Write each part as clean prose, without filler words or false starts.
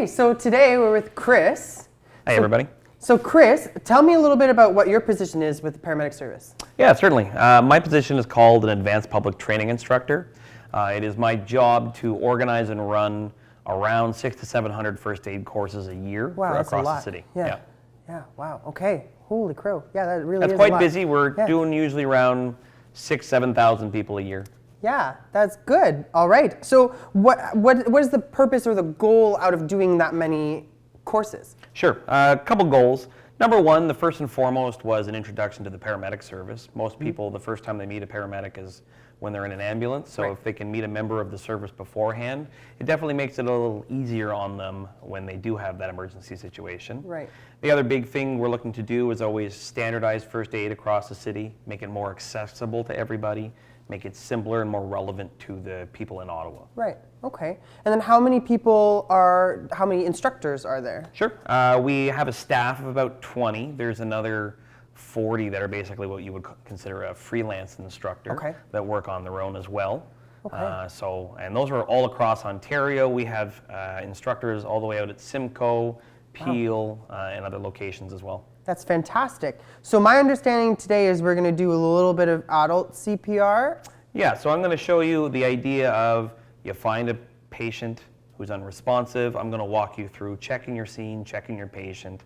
so today we're with Chris. Hey, everybody. So Chris, tell me a little bit about what your position is with the paramedic service. Yeah, certainly. My position is called an advanced public training instructor. It is my job to organize and run around 600 to 700 first aid courses a year across the city. Yeah. Wow. Okay. Holy crow. Yeah, that really That's is quite a lot. busy. We're doing usually around 6,000-7,000 people a year. Yeah, that's good. All right. So what is the purpose or the goal out of doing that many courses? Sure. A couple goals. Number one, the first and foremost was an introduction to the paramedic service. Most people, the first time they meet a paramedic is when they're in an ambulance. So if they can meet a member of the service beforehand, it definitely makes it a little easier on them when they do have that emergency situation. Right. The other big thing we're looking to do is always standardize first aid across the city, make it more accessible to everybody, make it simpler and more relevant to the people in Ottawa. Right. Okay. And then how many instructors are there? Sure. We have a staff of about 20. There's another 40 that are basically what you would consider a freelance instructor that work on their own as well. Okay. And those are all across Ontario. We have instructors all the way out at Simcoe, Peel, and other locations as well. That's fantastic. So my understanding today is we're going to do a little bit of adult CPR. Yeah, so I'm going to show you the idea of you find a patient who's unresponsive. I'm going to walk you through checking your scene, checking your patient,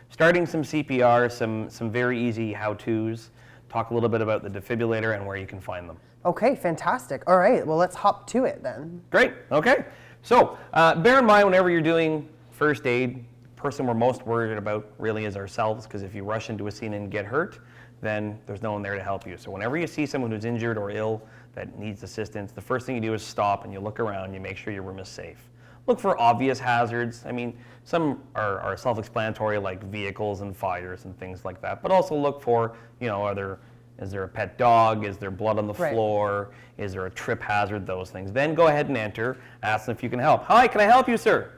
starting some CPR, some very easy how-tos, talk a little bit about the defibrillator and where you can find them. Okay, fantastic. All right, well, let's hop to it then. Great, okay. So bear in mind whenever you're doing first aid, the person we're most worried about really is ourselves, because if you rush into a scene and get hurt, then there's no one there to help you. So whenever you see someone who's injured or ill that needs assistance, the first thing you do is stop and you look around, you make sure your room is safe. Look for obvious hazards. I mean, some are self-explanatory, like vehicles and fires and things like that, but also look for, is there a pet dog? Is there blood on the floor? Is there a trip hazard? Those things. Then go ahead and enter, ask them if you can help. Hi, can I help you, sir?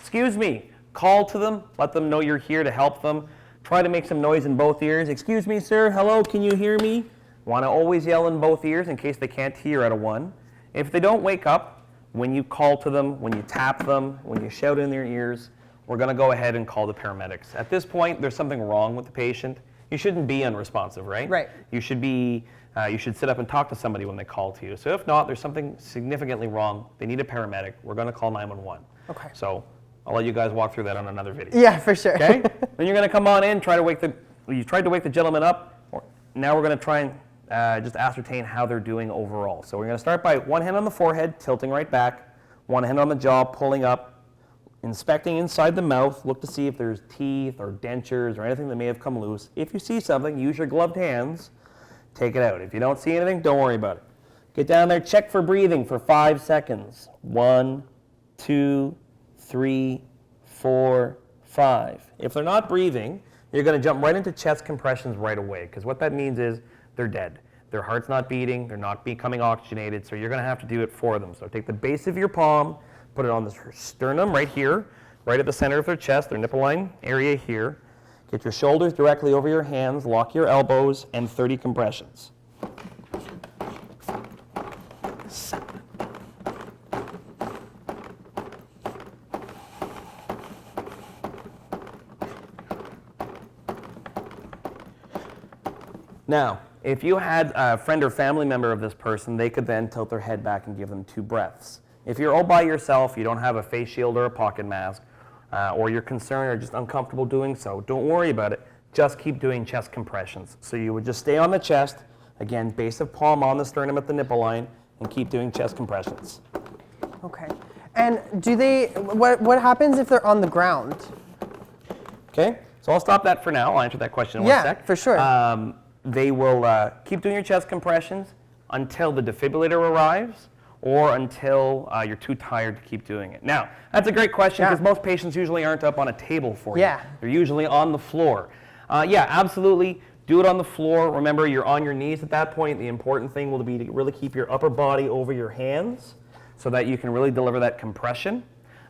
Excuse me. Call to them, let them know you're here to help them. Try to make some noise in both ears. Excuse me, sir, hello, can you hear me? Want to always yell in both ears in case they can't hear at a 1. If they don't wake up, when you call to them, when you tap them, when you shout in their ears, we're going to go ahead and call the paramedics. At this point, there's something wrong with the patient. You shouldn't be unresponsive, right? Right. You should sit up and talk to somebody when they call to you. So if not, there's something significantly wrong. They need a paramedic. We're going to call 911. Okay. So I'll let you guys walk through that on another video. Yeah, for sure. Okay? Then you're going to come on in, you tried to wake the gentleman up. Now we're going to try and just ascertain how they're doing overall. So we're going to start by one hand on the forehead, tilting right back, one hand on the jaw, pulling up, inspecting inside the mouth, look to see if there's teeth or dentures or anything that may have come loose. If you see something, use your gloved hands, take it out. If you don't see anything, don't worry about it. Get down there, check for breathing for 5 seconds. 1, 2, 3, 4, 5. If they're not breathing, you're going to jump right into chest compressions right away, because what that means is they're dead. Their heart's not beating, they're not becoming oxygenated, so you're going to have to do it for them. So take the base of your palm, put it on the sternum right here, right at the center of their chest, their nipple line area here. Get your shoulders directly over your hands, lock your elbows, and 30 compressions. Now, if you had a friend or family member of this person, they could then tilt their head back and give them 2 breaths. If you're all by yourself, you don't have a face shield or a pocket mask, or you're concerned or just uncomfortable doing so, don't worry about it. Just keep doing chest compressions. So you would just stay on the chest, again, base of palm on the sternum at the nipple line, and keep doing chest compressions. Okay. And what happens if they're on the ground? Okay, so I'll stop that for now. I'll answer that question in 1 sec. Yeah, for sure. They will keep doing your chest compressions until the defibrillator arrives or until you're too tired to keep doing it. Now, that's a great question because most patients usually aren't up on a table for you. They're usually on the floor. Yeah, absolutely. Do it on the floor. Remember, you're on your knees at that point. The important thing will be to really keep your upper body over your hands so that you can really deliver that compression.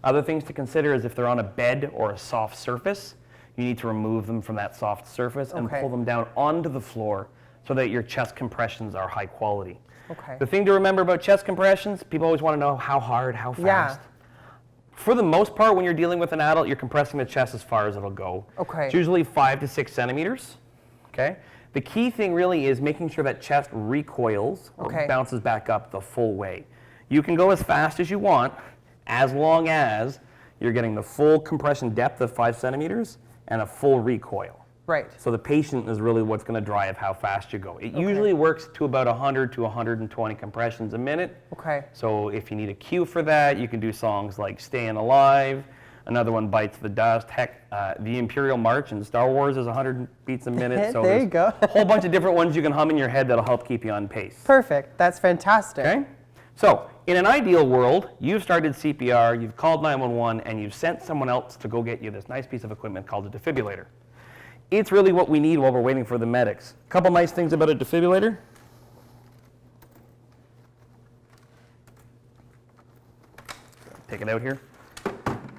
Other things to consider is if they're on a bed or a soft surface, you need to remove them from that soft surface and pull them down onto the floor so that your chest compressions are high quality. The thing to remember about chest compressions, people always want to know how hard, how fast. For the most part, when you're dealing with an adult, you're compressing the chest as far as it'll go. Okay. It's usually 5 to 6 centimeters. Okay. The key thing really is making sure that chest recoils or bounces back up the full way. You can go as fast as you want, as long as you're getting the full compression depth of 5 centimeters and a full recoil. Right. So the patient is really what's going to drive how fast you go. It usually works to about 100 to 120 compressions a minute. Okay. So if you need a cue for that, you can do songs like Staying Alive. Another one, Bites the Dust. Heck, the Imperial March in Star Wars is 100 beats a minute. So there you go. a whole bunch of different ones you can hum in your head that'll help keep you on pace. Perfect. That's fantastic. Okay. So in an ideal world, you've started CPR, you've called 911, and you've sent someone else to go get you this nice piece of equipment called a defibrillator. It's really what we need while we're waiting for the medics. A couple nice things about a defibrillator. Take it out here.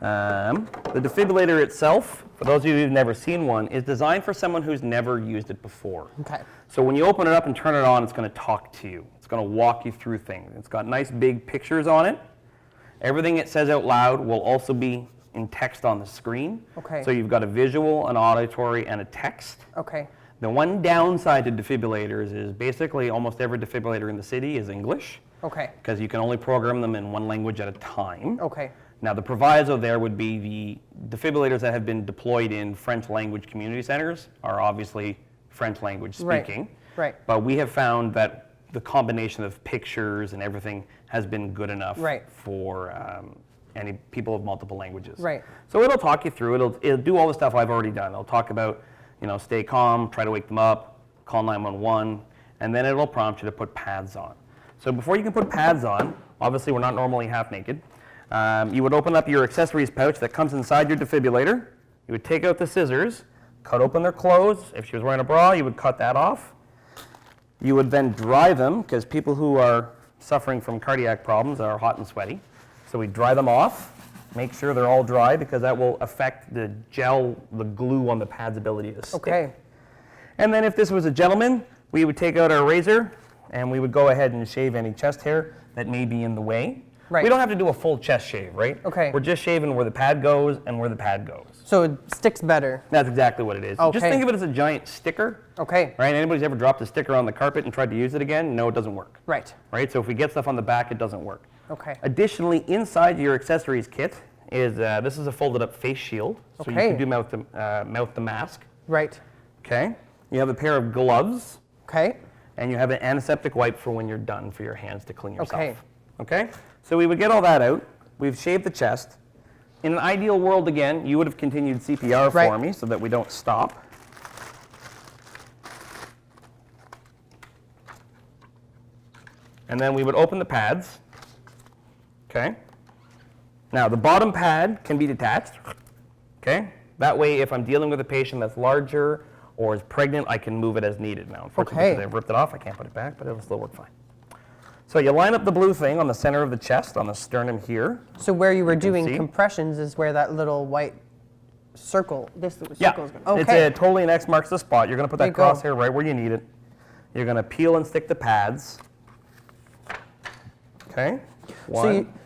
The defibrillator itself, for those of you who've never seen one, is designed for someone who's never used it before. Okay. So when you open it up and turn it on, it's going to talk to you. It's going to walk you through things. It's got nice big pictures on it. Everything it says out loud will also be in text on the screen. Okay. So you've got a visual, an auditory, and a text. Okay. The one downside to defibrillators is basically almost every defibrillator in the city is English. Okay. Because you can only program them in one language at a time. Okay. Now the proviso there would be the defibrillators that have been deployed in French language community centers are obviously French language speaking. Right. But we have found that the combination of pictures and everything has been good enough for any people of multiple languages. Right. So it'll talk you through. It'll do all the stuff I've already done. It'll talk about, stay calm, try to wake them up, call 911, and then it'll prompt you to put pads on. So before you can put pads on, obviously we're not normally half naked. You would open up your accessories pouch that comes inside your defibrillator. You would take out the scissors, cut open their clothes. If she was wearing a bra, you would cut that off. You would then dry them, because people who are suffering from cardiac problems are hot and sweaty. So we dry them off, make sure they're all dry, because that will affect the gel, the glue on the pad's ability to stick. Okay. And then if this was a gentleman, we would take out our razor and we would go ahead and shave any chest hair that may be in the way. Right. We don't have to do a full chest shave, right? Okay. We're just shaving where the pad goes and where the pad goes. So it sticks better. That's exactly what it is. Okay. Just think of it as a giant sticker. Okay. Right? Anybody's ever dropped a sticker on the carpet and tried to use it again? No, it doesn't work. Right. Right? So if we get stuff on the back, it doesn't work. Okay. Additionally, inside your accessories kit is, this is a folded up face shield. So you can do mouth the mask. Right. Okay. You have a pair of gloves. Okay. And you have an antiseptic wipe for when you're done for your hands to clean yourself. Okay. Okay? So we would get all that out. We've shaved the chest. In an ideal world, again, you would have continued CPR for me so that we don't stop. And then we would open the pads. Okay? Now, the bottom pad can be detached. Okay? That way, if I'm dealing with a patient that's larger or is pregnant, I can move it as needed. Now, unfortunately, because I've ripped it off, I can't put it back, but it'll still work fine. So you line up the blue thing on the center of the chest, on the sternum here. So where you were doing compressions is where that little white circle, this circle is going. Okay. It's totally an X marks the spot. You're going to put that crosshair right where you need it. You're going to peel and stick the pads. Okay.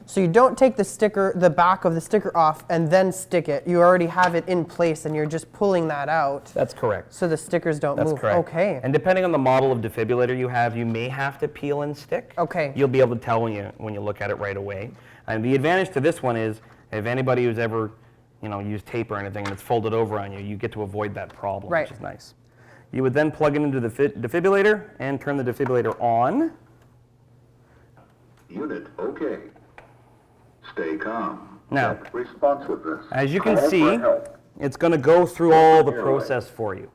So you don't take the sticker, the back of the sticker off and then stick it. You already have it in place and you're just pulling that out. That's correct. So the stickers don't move. That's correct. Okay. And depending on the model of defibrillator you have, you may have to peel and stick. Okay. You'll be able to tell when you look at it right away. And the advantage to this one is, if anybody who's ever, used tape or anything and it's folded over on you, you get to avoid that problem, which is nice. You would then plug it into the defibrillator and turn the defibrillator on. Unit okay. Stay calm. Now, check responsiveness. As you can see, it's going to go through all the process for you.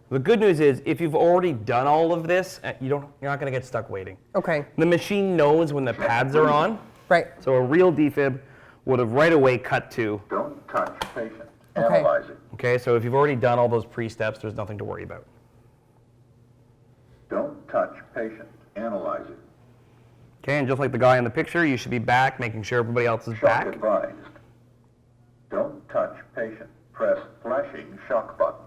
The good news is, if you've already done all of this, you're not going to get stuck waiting. Okay. The machine knows when the pads are on. Right. So a real defib would have right away cut to. Don't touch patient. Analyzing. Okay, so if you've already done all those pre-steps, there's nothing to worry about. Don't touch patient. Analyzing. Okay, and just like the guy in the picture, you should be back, making sure everybody else is back. Shock advised. Don't touch patient. Press flashing shock button.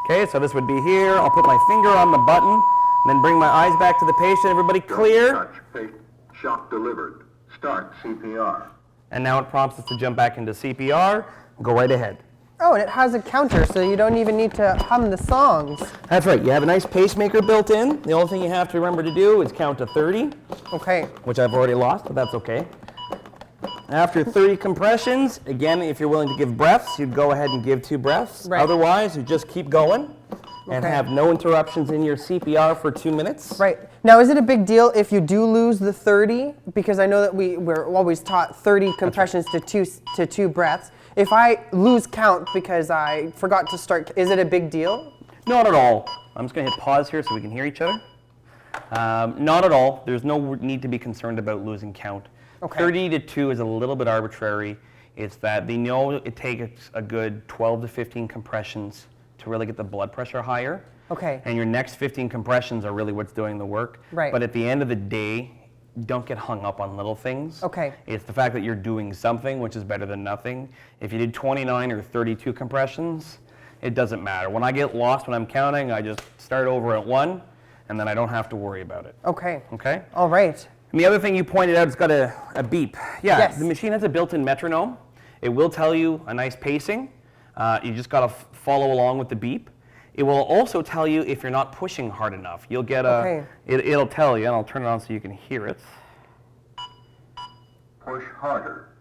Okay, so this would be here. I'll put my finger on the button, and then bring my eyes back to the patient. Everybody clear? Don't touch patient. Shock delivered. Start CPR. And now it prompts us to jump back into CPR. Go right ahead. Oh, and it has a counter, so you don't even need to hum the songs. That's right. You have a nice pacemaker built in. The only thing you have to remember to do is count to 30. Okay. Which I've already lost, but that's okay. After 30 compressions, again, if you're willing to give breaths, you'd go ahead and give 2 breaths. Right. Otherwise, you just keep going and have no interruptions in your CPR for 2 minutes. Right. Now, is it a big deal if you do lose the 30? Because I know that we're always taught 30 compressions to 2 breaths. If I lose count because I forgot to start, is it a big deal? Not at all. I'm just going to hit pause here so we can hear each other. Not at all. There's no need to be concerned about losing count. Okay. 30 to 2 is a little bit arbitrary. It's that they know it takes a good 12 to 15 compressions to really get the blood pressure higher. Okay. And your next 15 compressions are really what's doing the work. Right. But at the end of the day, don't get hung up on little things. Okay. It's the fact that you're doing something, which is better than nothing. If you did 29 or 32 compressions, it doesn't matter. When I get lost when I'm counting, I just start over at 1, and then I don't have to worry about it. Okay. Okay? All right. And the other thing you pointed out, it's got a beep. Yeah, Yes. The machine has a built-in metronome. It will tell you a nice pacing. You just got to follow along with the beep. It will also tell you if you're not pushing hard enough. You'll get it'll tell you, and I'll turn it on so you can hear it. Push harder.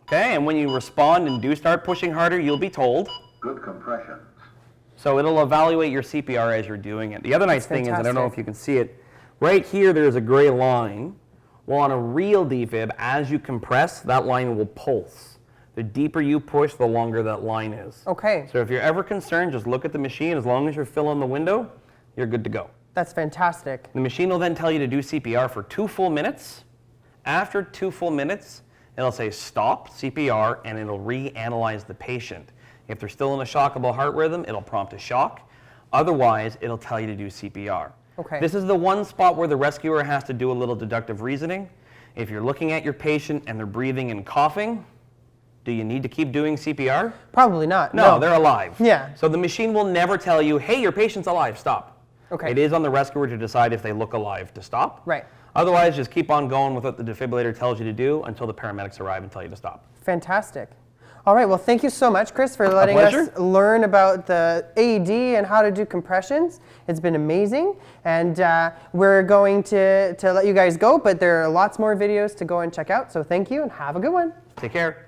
Okay, and when you respond and do start pushing harder, you'll be told. Good compressions. So it'll evaluate your CPR as you're doing it. The other nice thing is, I don't know if you can see it, right here there's a gray line. Well, on a real defib, as you compress, that line will pulse. The deeper you push, the longer that line is. Okay. So if you're ever concerned, just look at the machine. As long as you're filling the window, you're good to go. That's fantastic. The machine will then tell you to do CPR for 2 full minutes. After 2 full minutes, it'll say stop CPR, and it'll reanalyze the patient. If they're still in a shockable heart rhythm, it'll prompt a shock. Otherwise, it'll tell you to do CPR. Okay. This is the one spot where the rescuer has to do a little deductive reasoning. If you're looking at your patient and they're breathing and coughing, do you need to keep doing CPR? Probably not. No, they're alive. Yeah. So the machine will never tell you, hey, your patient's alive, stop. Okay. It is on the rescuer to decide if they look alive to stop. Right. Otherwise, just keep on going with what the defibrillator tells you to do until the paramedics arrive and tell you to stop. Fantastic. All right, well, thank you so much, Chris, for letting us learn about the AED and how to do compressions. It's been amazing, and we're going to let you guys go, but there are lots more videos to go and check out, so thank you, and have a good one. Take care.